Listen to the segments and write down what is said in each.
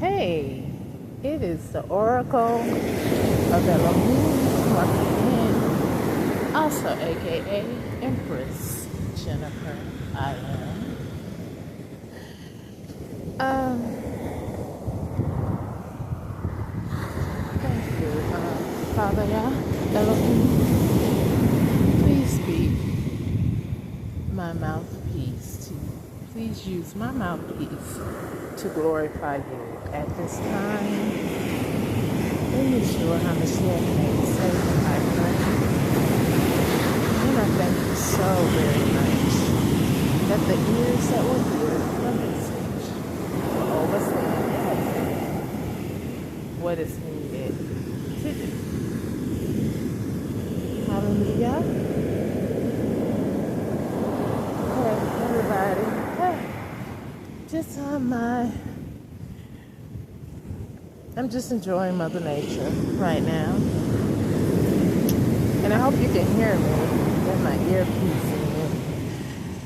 Hey, it is the Oracle of Elohim, also aka Empress Jennifer Island. Thank you, Father Yah, Elohim. Please be my mouthpiece. Please use my mouthpiece to glorify you at this time. In Yeshua HaMashiach name, say I pray. And I thank you so very much that the ears that will hear the message will understand what is needed to do. Hallelujah. Hey, everybody. Hey. Just I'm just enjoying Mother Nature right now. And I hope you can hear me with my earpiece in.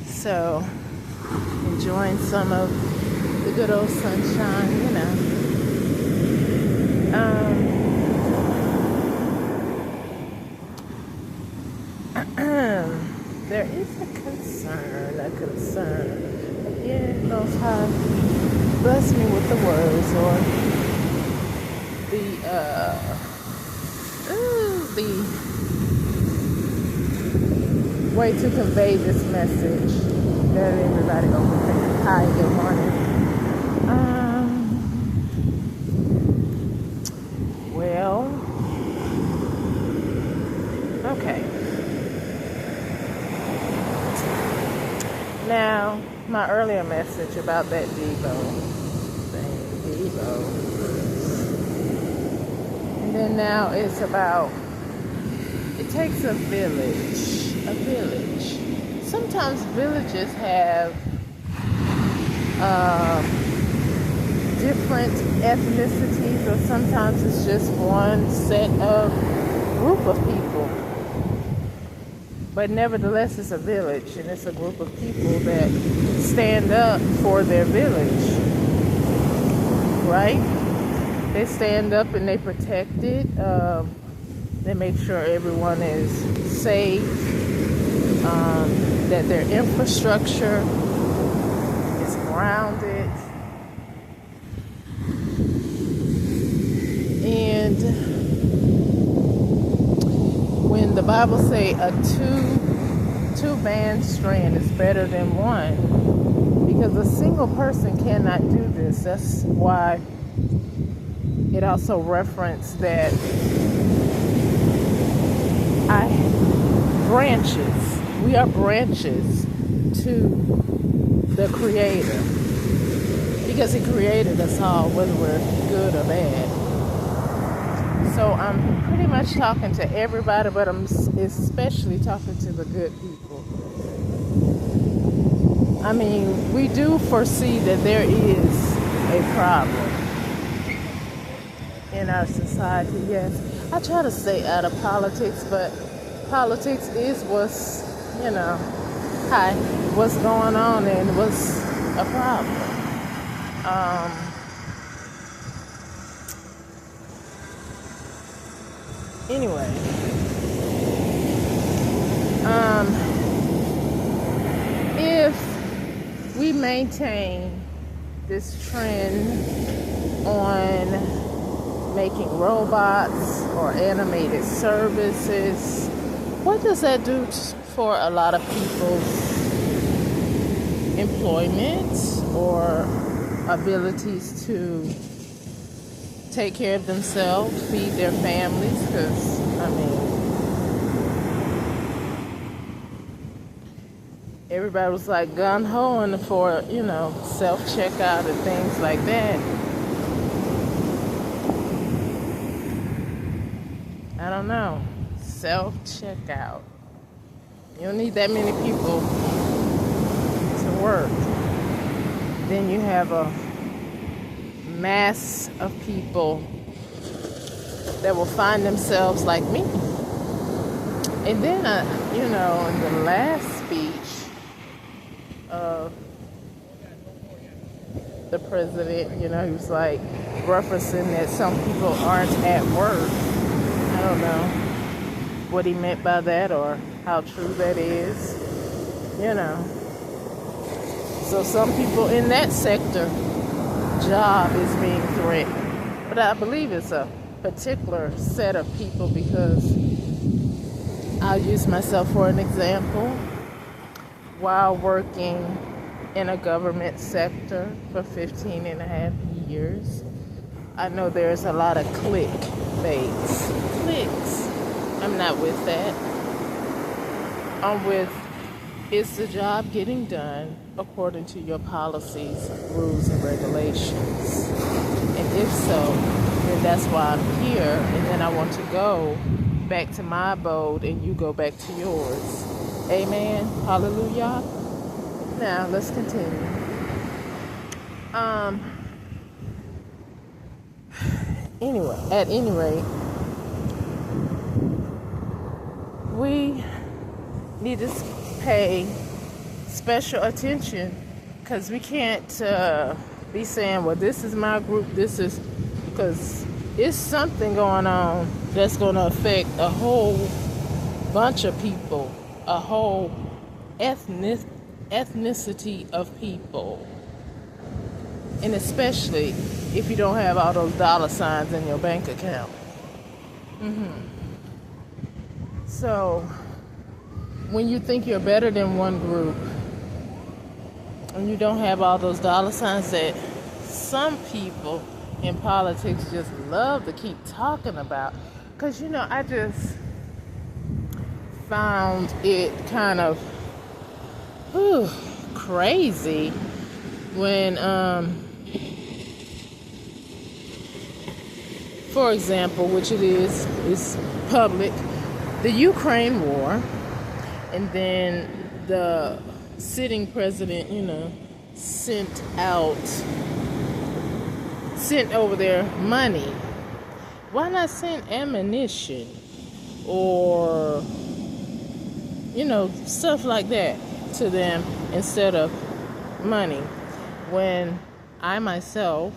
So, enjoying some of the good old sunshine, you know. There is a concern. Again, Most High bless me with the words or the way to convey this message that everybody overthinks. Hi, good morning. Well, okay. Now, my earlier message about that Debo thing, and then now it's about, it takes a village. Sometimes villages have different ethnicities, or sometimes it's just one set of group of people. But nevertheless, it's a village, and it's a group of people that stand up for their village, right? They stand up and they protect it. They make sure everyone is safe, that their infrastructure is grounded. And when the Bible say a two-band strand is better than one, because a single person cannot do this. That's why it also referenced that we are branches to the Creator, because He created us all, whether we're good or bad. So I'm pretty much talking to everybody, but I'm especially talking to the good people. I mean, we do foresee that there is a problem in our society, yes. I try to stay out of politics, but politics is what's going on and what's a problem. Anyway, if we maintain this trend on making robots or animated services, what does that do for a lot of people's employment or abilities to take care of themselves, feed their families? Because, everybody was like gung-hoing for, self-checkout and things like that. I don't know. Self-checkout. You don't need that many people to work. Then you have a mass of people that will find themselves like me. And then, in the last speech of the president. You know, he was like referencing that some people aren't at work. I don't know what he meant by that or how true that is. You know. So some people in that sector, job is being threatened. But I believe it's a particular set of people because I'll use myself for an example. While working in a government sector for 15 and a half years, I know there's a lot of clickbaits. Clicks. I'm not with that. I'm with, is the job getting done according to your policies, rules, and regulations? And if so, then that's why I'm here. And then I want to go back to my abode and you go back to yours. Amen. Hallelujah. Now, let's continue. Anyway, at any rate, we need to pay special attention because we can't be saying, well, this is my group, this is, because it's something going on that's going to affect a whole bunch of people, a whole ethnicity of people. And especially if you don't have all those dollar signs in your bank account. So when you think you're better than one group and you don't have all those dollar signs that some people in politics just love to keep talking about, because you know, I just found it kind of crazy when for example, which it is public, the Ukraine war, and then the sitting president, you know, sent over their money. Why not send ammunition or, you know, stuff like that to them instead of money, when I myself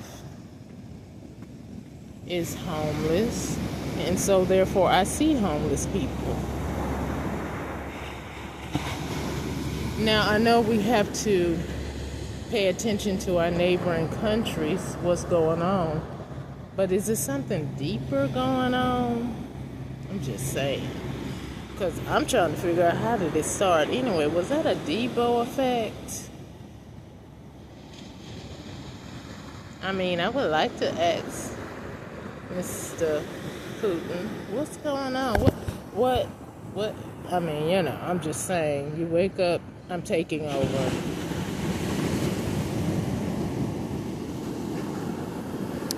is homeless, and so therefore I see homeless people. Now, I know we have to pay attention to our neighboring countries, what's going on, but is there something deeper going on? I'm just saying, because I'm trying to figure out, how did it start anyway? Was that a Debo effect? I mean, I would like to ask Mr. Putin, what's going on? What? I mean, you know, I'm just saying, you wake up, I'm taking over.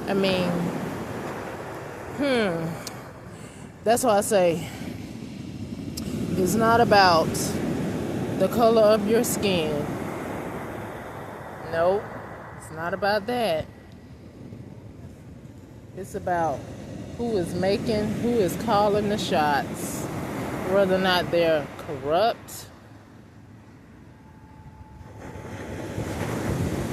I mean, that's why I say, it's not about the color of your skin. Nope, it's not about that. It's about who is calling the shots, whether or not they're corrupt,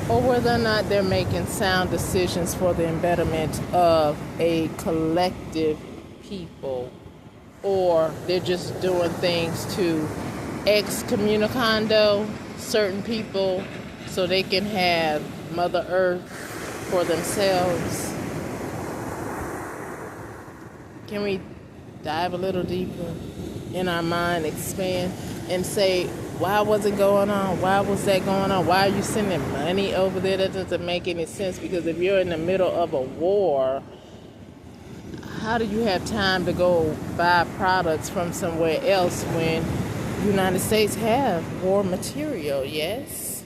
or whether or not they're making sound decisions for the betterment of a collective people, or they're just doing things to excommunicando certain people so they can have Mother Earth for themselves. Can we dive a little deeper in our mind, expand, and say, why was it going on? Why was that going on? Why are you sending money over there? That doesn't make any sense, because if you're in the middle of a war, how do you have time to go buy products from somewhere else when the United States have war material? Yes.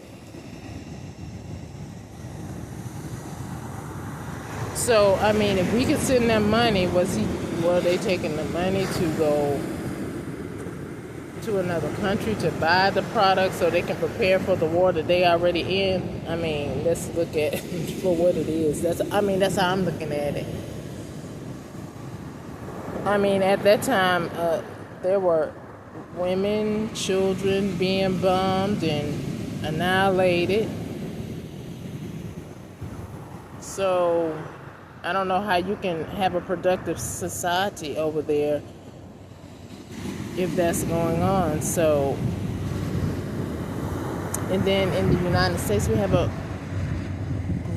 So, I mean, if we could send them money, were they taking the money to go to another country to buy the product so they can prepare for the war that they already in? I mean, let's look at for what it is. That's how I'm looking at it. I mean, at that time, there were women, children being bombed and annihilated. So I don't know how you can have a productive society over there if that's going on. So, and then in the United States, we have a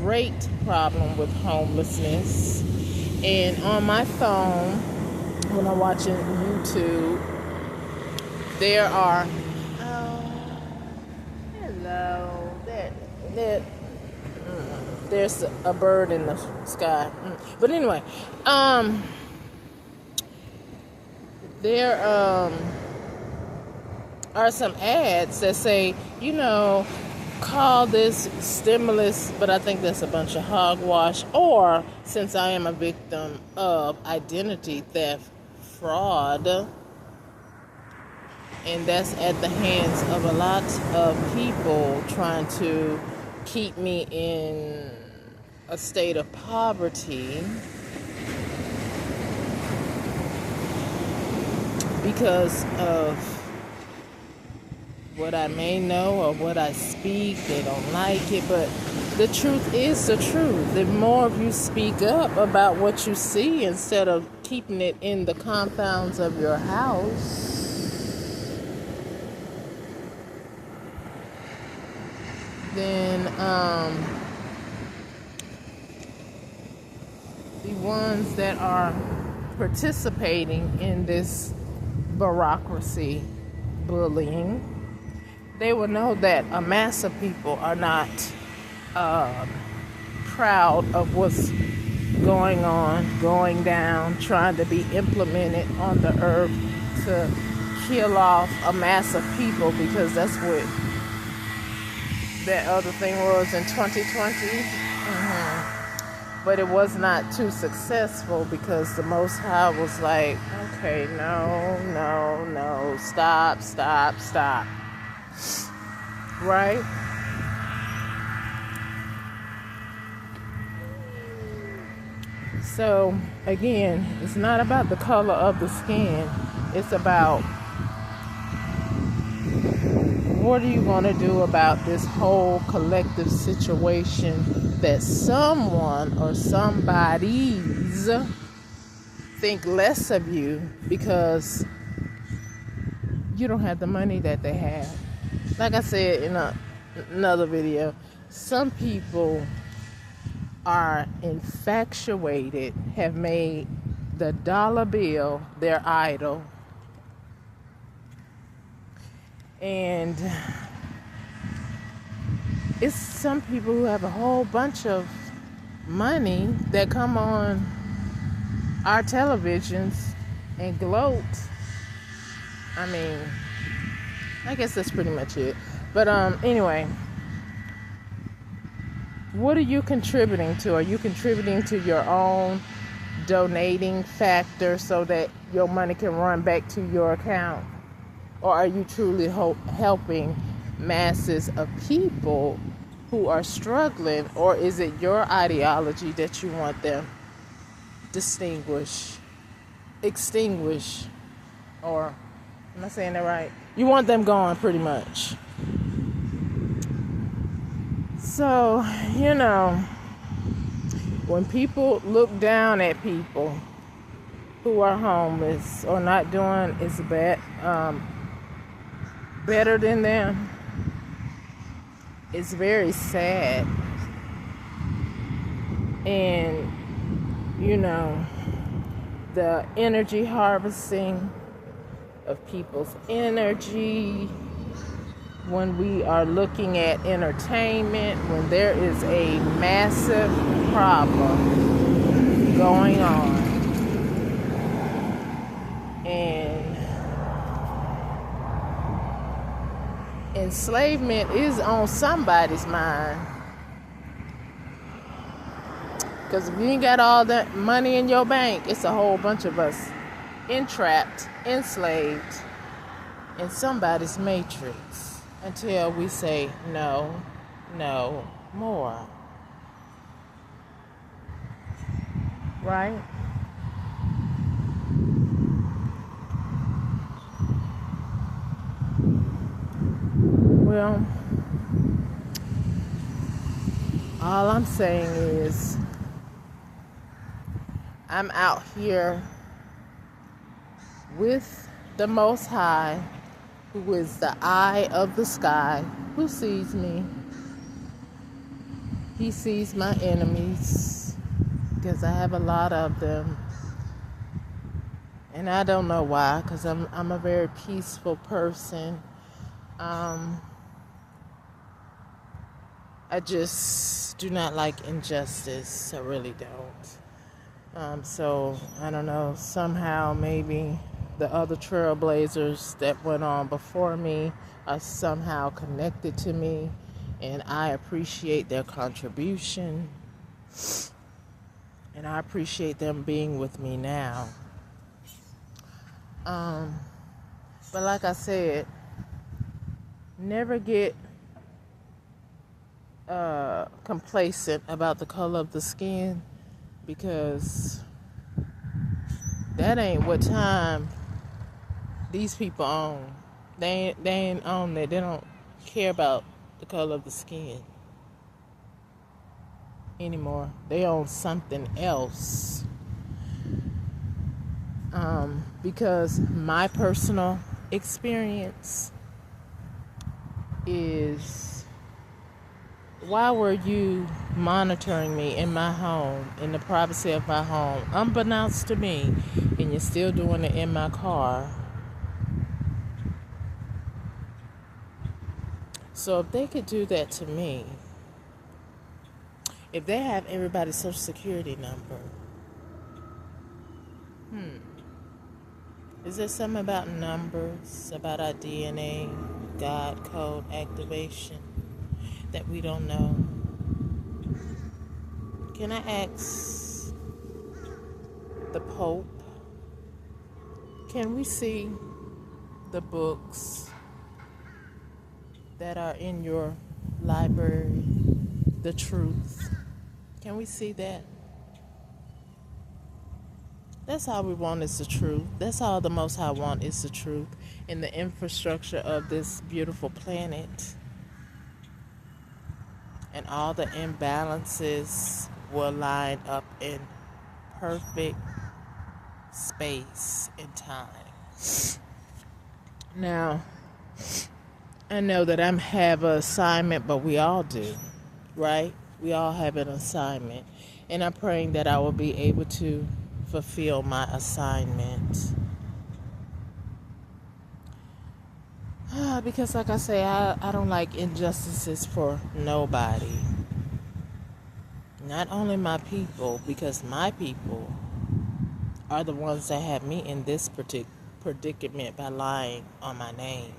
great problem with homelessness. And on my phone, when I'm watching YouTube, there are, oh, hello, there's a bird in the sky. But anyway, there are some ads that say, call this stimulus, but I think that's a bunch of hogwash. Or, since I am a victim of identity theft fraud, and that's at the hands of a lot of people trying to keep me in a state of poverty because of what I may know or what I speak. They don't like it, but the truth is the truth. The more of you speak up about what you see instead of keeping it in the confines of your house, then the ones that are participating in this bureaucracy bullying, they will know that a mass of people are not proud of what's going on, going down, trying to be implemented on the earth to kill off a mass of people, because that's what that other thing was in 2020. But it was not too successful because the Most High was like, okay, no, stop. Right? So, again, it's not about the color of the skin. It's about what are you going to do about this whole collective situation that someone or somebody's think less of you because you don't have the money that they have. Like I said in another video, some people are infatuated, have made the dollar bill their idol. And it's some people who have a whole bunch of money that come on our televisions and gloat. I mean, I guess that's pretty much it. But anyway, what are you contributing to? Are you contributing to your own donating factor so that your money can run back to your account? Or are you truly helping masses of people who are struggling? Or is it your ideology that you want them extinguish, or am I saying that right? You want them gone, pretty much. So, when people look down at people who are homeless or not doing as better than them, it's very sad. And the energy harvesting of people's energy, when we are looking at entertainment, when there is a massive problem going on, and enslavement is on somebody's mind. Because if you ain't got all that money in your bank, it's a whole bunch of us entrapped, enslaved in somebody's matrix until we say no more. Right? Well, All I'm saying is I'm out here with the Most High, who is the eye of the sky, who sees me. He sees my enemies because I have a lot of them. And I don't know why, because I'm a very peaceful person. I just do not like injustice. I really don't. So, I don't know, somehow maybe the other trailblazers that went on before me are somehow connected to me, and I appreciate their contribution, and I appreciate them being with me now. But like I said, never get complacent about the color of the skin, because that ain't what time these people own. They ain't on that. They don't care about the color of the skin anymore. They own something else. Because my personal experience is, why were you monitoring me in my home, in the privacy of my home, unbeknownst to me, and you're still doing it in my car? So if they could do that to me, if they have everybody's social security number, is there something about numbers, about our DNA, God code activation that we don't know? Can I ask the Pope, can we see the books that are in your library, the truth? Can we see that? That's all we want, is the truth. That's all the Most High want, is the truth in the infrastructure of this beautiful planet. And all the imbalances will line up in perfect space and time. Now, I know that I have an assignment, but we all do, right? We all have an assignment. And I'm praying that I will be able to fulfill my assignment. Because like I say, I don't like injustices for nobody. Not only my people, because my people are the ones that have me in this predicament by lying on my name,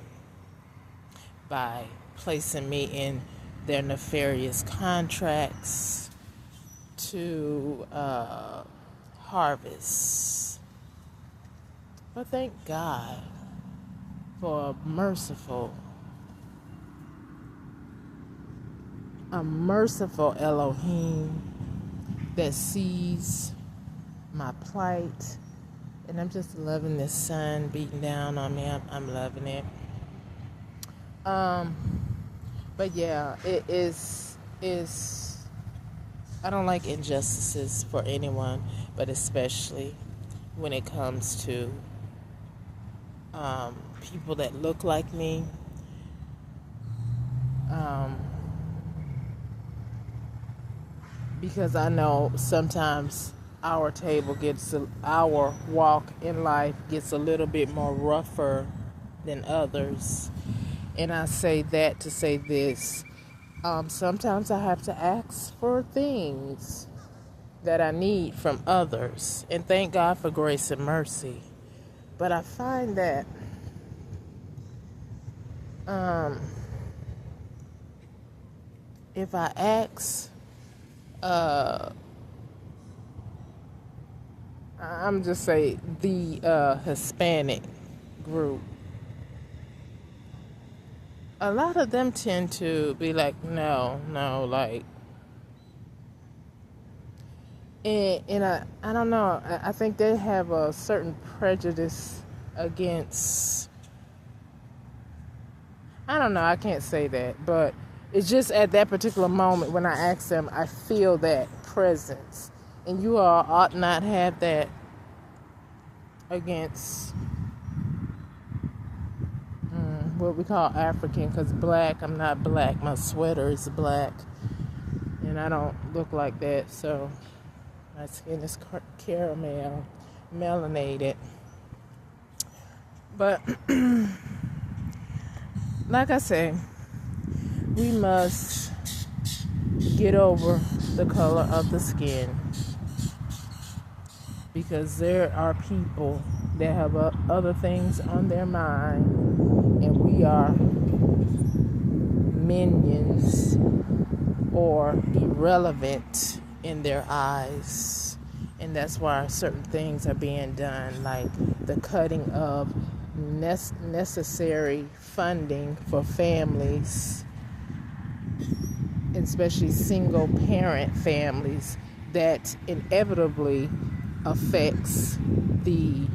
by placing me in their nefarious contracts to harvest. But thank God for a merciful Elohim that sees my plight. And I'm just loving this sun beating down on me. I'm loving it. But yeah, it is I don't like injustices for anyone, but especially when it comes to people that look like me. Because I know sometimes our walk in life gets a little bit more rougher than others. And I say that to say this. Sometimes I have to ask for things that I need from others. And thank God for grace and mercy. But I find that if I ask, I'm just say the Hispanic group, a lot of them tend to be like, no, like, and I don't know, I think they have a certain prejudice against, I don't know, I can't say that, but It's just at that particular moment when I ask them, I feel that presence. And you all ought not have that against what we call African, because black, I'm not black. My sweater is black, and I don't look like that, so my skin is caramel, melanated. But like I say, we must get over the color of the skin, because there are people that have other things on their mind, and we are minions or irrelevant in their eyes. And that's why certain things are being done, like the cutting of necessary funding for families, especially single parent families, that inevitably affects the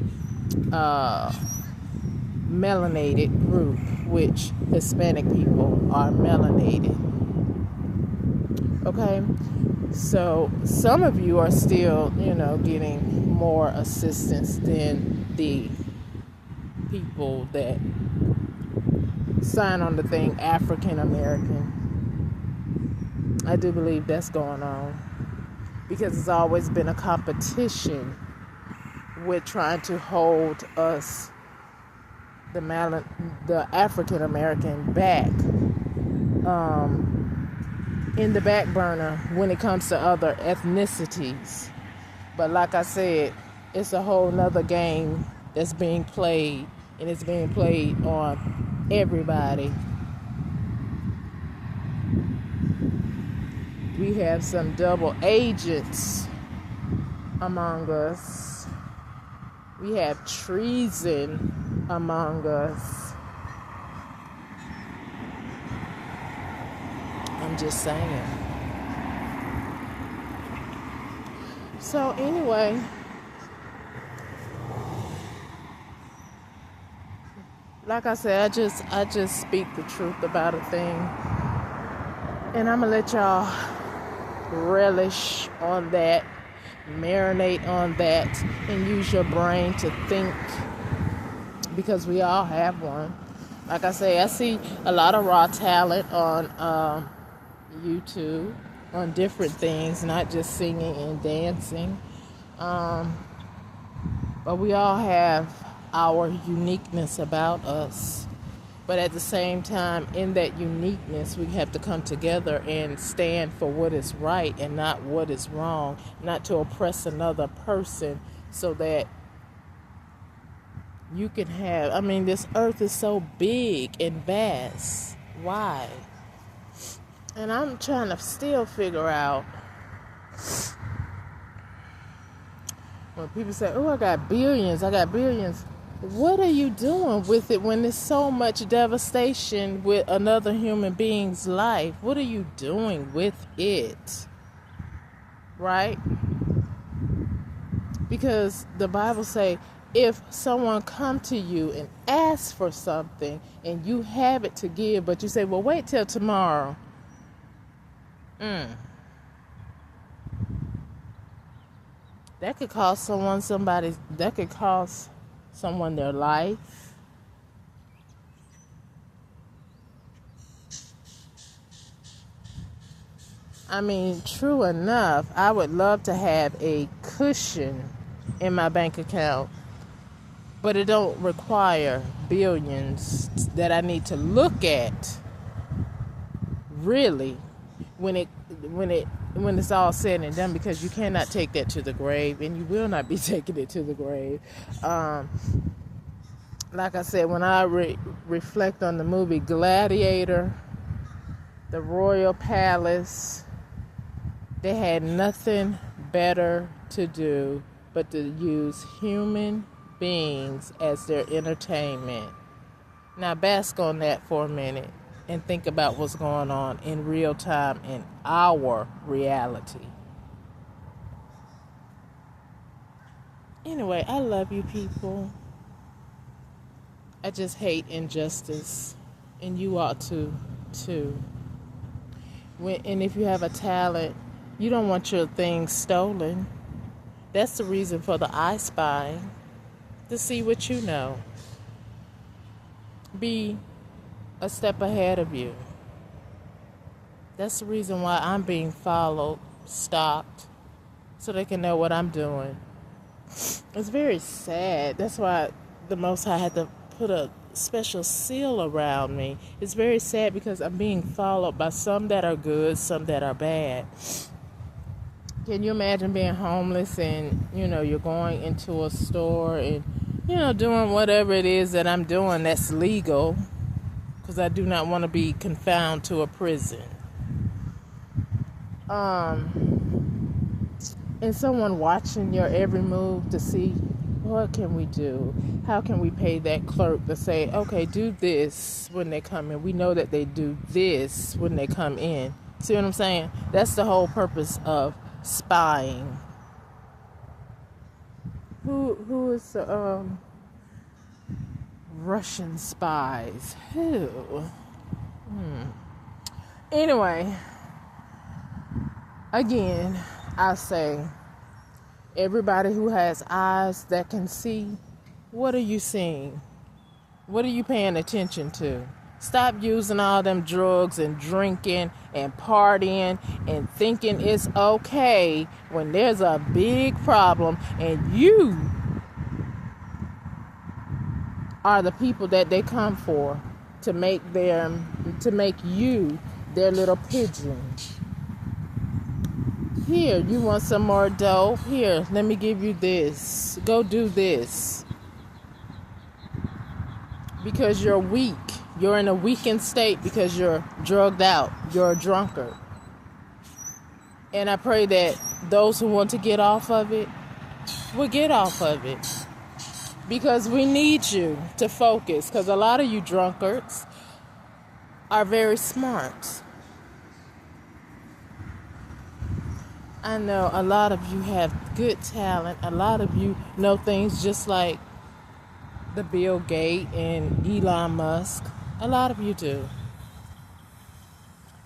melanated group, which Hispanic people are melanated. Okay, so some of you are still, getting more assistance than the people that sign on the thing African American. I do believe that's going on, because it's always been a competition with trying to hold us, the African American, back in the back burner when it comes to other ethnicities. But like I said, it's a whole nother game that's being played, and it's being played on everybody. We have some double agents among us. We have treason among us. I'm just saying. So anyway, like I said, I just speak the truth about a thing, and I'm gonna let y'all relish on that, marinate on that, and use your brain to think, because we all have one. Like I say, I see a lot of raw talent on YouTube, on different things, not just singing and dancing, but we all have our uniqueness about us. But at the same time, in that uniqueness, we have to come together and stand for what is right and not what is wrong, not to oppress another person, so that you can have, this earth is so big and vast. Why? And I'm trying to still figure out, when people say, oh, I got billions. What are you doing with it when there's so much devastation with another human being's life? What are you doing with it? Right? Because the Bible say, if someone come to you and ask for something and you have it to give, but you say, well, wait till tomorrow. That could cost someone their life. True enough, I would love to have a cushion in my bank account, but it don't require billions that I need to look at, really, when it's all said and done, because you cannot take that to the grave, and you will not be taking it to the grave. Like I said, when I reflect on the movie Gladiator, the Royal Palace, they had nothing better to do but to use human beings as their entertainment. Now bask on that for a minute and think about what's going on in real time in our reality. Anyway, I love you people. I just hate injustice, and you ought to too. And if you have a talent, you don't want your things stolen. That's the reason for the I Spying, to see what you know. Be a step ahead of you. That's the reason why I'm being followed, stalked, so they can know what I'm doing. It's very sad. That's why the Most High had to put a special seal around me. It's very sad because I'm being followed by some that are good, some that are bad. Can you imagine being homeless and, you're going into a store and, doing whatever it is that I'm doing that's legal, because I do not want to be confined to a prison. And someone watching your every move to see, what can we do? How can we pay that clerk to say, okay, do this when they come in? We know that they do this when they come in. See what I'm saying? That's the whole purpose of spying. Who is Russian spies? Who? Anyway, again, I say, everybody who has eyes that can see, what are you seeing? What are you paying attention to? Stop using all them drugs and drinking and partying and thinking it's okay when there's a big problem and you are the people that they come for to make you their little pigeon. Here, you want some more dough? Here, let me give you this. Go do this. Because you're weak. You're in a weakened state because you're drugged out. You're a drunkard. And I pray that those who want to get off of it will get off of it. Because we need you to focus. Because a lot of you drunkards are very smart. I know a lot of you have good talent. A lot of you know things just like the Bill Gates and Elon Musk. A lot of you do.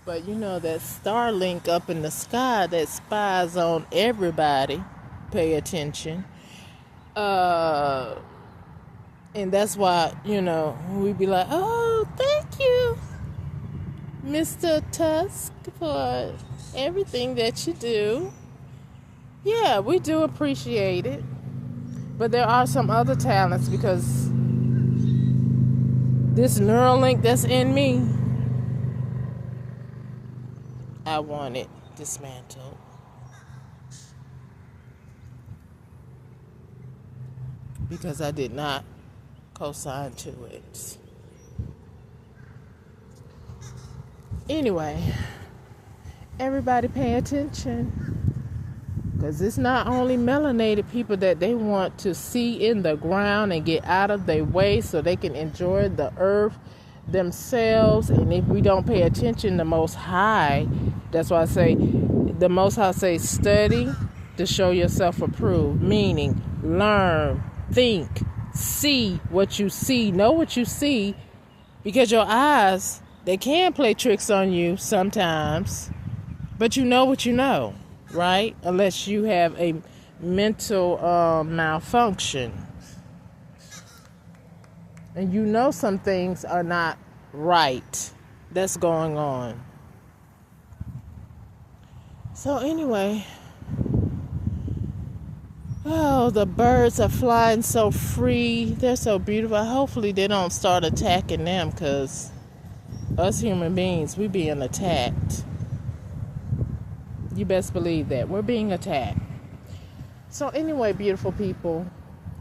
But you know that Starlink up in the sky that spies on everybody. Pay attention. And that's why, we be like, oh, thank you, Mr. Tusk, for everything that you do. Yeah, we do appreciate it. But there are some other talents, because this Neuralink that's in me, I want it dismantled. Because I did not co-sign to it. Anyway, everybody pay attention. Because it's not only melanated people that they want to see in the ground and get out of their way so they can enjoy the earth themselves. And if we don't pay attention, the Most High, that's why I say, the Most High say, study to show yourself approved. Meaning, learn, think, see what you see, know what you see. Because your eyes, they can play tricks on you sometimes. But you know what you know. Right? Unless you have a mental malfunction. And you know some things are not right that's going on. So anyway, oh, the birds are flying so free. They're so beautiful. Hopefully they don't start attacking them, because us human beings, we being attacked. You best believe that. We're being attacked. So anyway, beautiful people,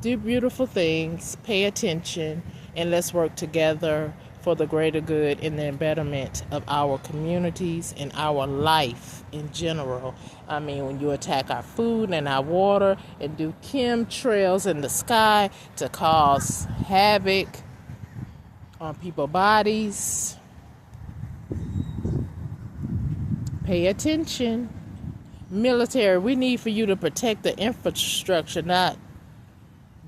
do beautiful things, pay attention, and let's work together for the greater good and the betterment of our communities and our life in general. I mean, when you attack our food and our water and do chemtrails in the sky to cause havoc on people's bodies, pay attention. Military, we need for you to protect the infrastructure, not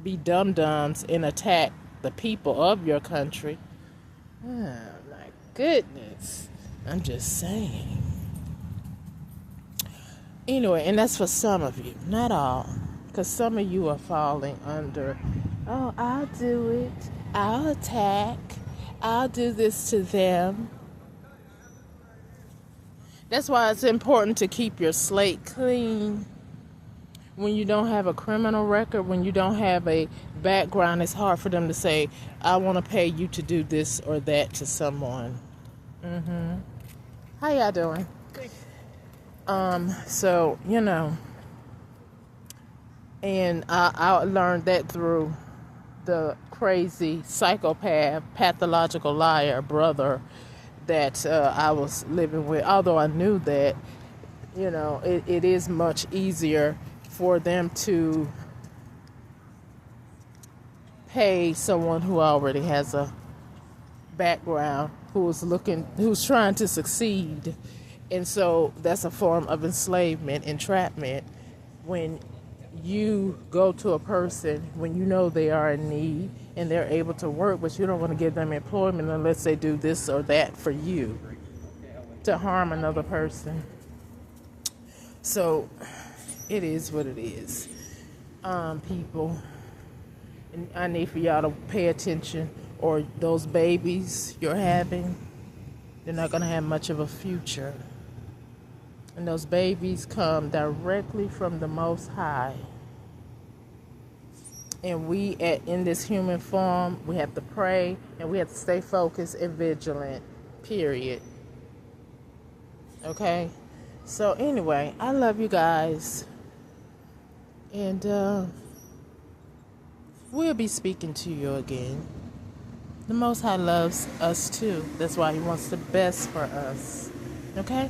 be dum-dums and attack the people of your country. Oh, my goodness. I'm just saying. Anyway, and that's for some of you, not all. Because some of you are falling under, oh, I'll do it. I'll attack. I'll do this to them. That's why it's important to keep your slate clean. When you don't have a criminal record, when you don't have a background, it's hard for them to say, I want to pay you to do this or that to someone. How y'all doing? So, and I learned that through the crazy psychopath, pathological liar brother that I was living with. Although I knew that, it is much easier for them to pay someone who already has a background, who's trying to succeed. And so that's a form of enslavement, entrapment, when you go to a person when you know they are in need and they're able to work, but you don't want to give them employment unless they do this or that for you to harm another person. So it is what it is, people. And I need for y'all to pay attention, or those babies you're having, they're not going to have much of a future. And those babies come directly from the Most High. And in this human form, we have to pray and we have to stay focused and vigilant, period. Okay? So anyway, I love you guys. And we'll be speaking to you again. The Most High loves us too. That's why He wants the best for us. Okay?